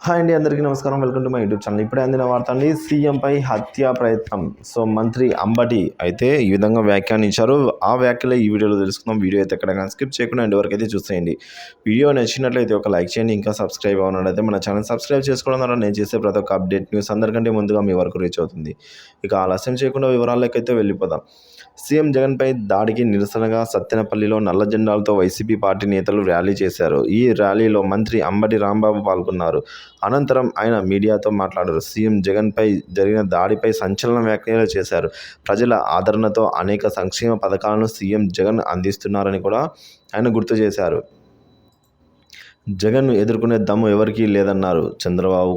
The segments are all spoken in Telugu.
హాయ్ అండి, అందరికీ నమస్కారం. Welcome to my YouTube channel. ఇప్పుడే అందిన వార్త అండి, సీఎంపై హత్యా ప్రయత్నం. సో మంత్రి అంబటి అయితే ఈ విధంగా వ్యాఖ్యానించారు. ఆ వ్యాఖ్యలే ఈ వీడియోలో తెలుసుకుందాం. వీడియో అయితే ఎక్కడ స్కిప్ చేయకుండా ఎండ్ వరకు అయితే చూసేయండి. వీడియో నచ్చినట్లయితే ఒక లైక్ చేయండి. ఇంకా సబ్స్క్రైబ్ అవ్వనట్లయితే మన ఛానల్ సబ్స్క్రైబ్ చేసుకోవడం ద్వారా నేను చేసే ప్రతి ఒక్క అప్డేట్ న్యూస్ అందరికంటే ముందుగా మీ వరకు రీచ్ అవుతుంది. ఇక ఆలస్యం చేయకుండా వివరాలకైతే వెళ్ళిపోదాం. సీఎం జగన్పై దాడికి నిరసనగా సత్తెనపల్లిలో నల్ల జెండాలతో వైసీపీ పార్టీ నేతలు ర్యాలీ చేశారు. ఈ ర్యాలీలో మంత్రి అంబటి రాంబాబు పాల్గొన్నారు. అనంతరం ఆయన మీడియాతో మాట్లాడారు. సీఎం జగన్పై జరిగిన దాడిపై సంచలన వ్యాఖ్యలు చేశారు. ప్రజల ఆదరణతో అనేక సంక్షేమ పథకాలను సీఎం జగన్ అందిస్తున్నారని కూడా ఆయన గుర్తు చేశారు. జగన్ను ఎదుర్కొనే దమ్ము ఎవరికీ లేదన్నారు. చంద్రబాబు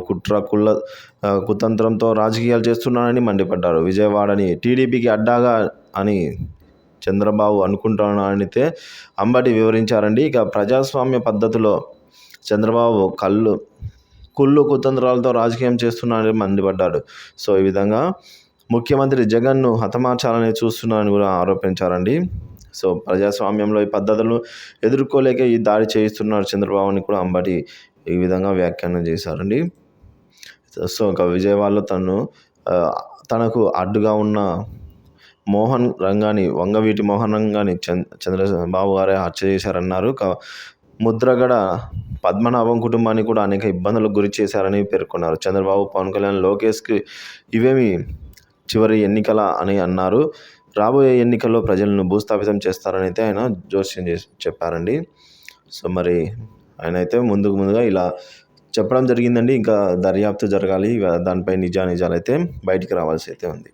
కుతంత్రంతో రాజకీయాలు చేస్తున్నారని మండిపడ్డారు. విజయవాడని టీడీపీకి అడ్డాగా అని చంద్రబాబు అనుకుంటున్నారనితే అంబటి వివరించారండి. ఇక ప్రజాస్వామ్య పద్ధతిలో చంద్రబాబు కుళ్ళు కుతంత్రాలతో రాజకీయం చేస్తున్నారని మండిపడ్డాడు. సో ఈ విధంగా ముఖ్యమంత్రి జగన్ను హతమార్చాలని చూస్తున్నారని కూడా ఆరోపించారండి. సో ప్రజాస్వామ్యంలో ఈ పద్ధతులను ఎదుర్కోలేక ఈ దాడి చేయిస్తున్నారు చంద్రబాబుని కూడా అంబటి ఈ విధంగా వ్యాఖ్యానం చేశారండి. సో ఇంకా విజయవాడలో తనకు అడ్డుగా ఉన్న వంగవీటి మోహన్ రంగాని చంద్రబాబు గారే హత్య చేశారన్నారు. ముద్రగడ పద్మనాభం కుటుంబాన్ని కూడా అనేక ఇబ్బందులకు గురి చేశారని పేర్కొన్నారు. చంద్రబాబు, పవన్ కళ్యాణ్, లోకేష్కి ఇవేమి చివరి ఎన్నికల అని అన్నారు. రాబోయే ఎన్నికల్లో ప్రజలను భూస్థాపితం చేస్తారని అయితే ఆయన జోస్యం చెప్పారండి. సో మరి ఆయన అయితే ముందుగా ఇలా చెప్పడం జరిగిందండి. ఇంకా దర్యాప్తు జరగాలి, దానిపై నిజాలు అయితే బయటికి రావాల్సి అయితే ఉంది.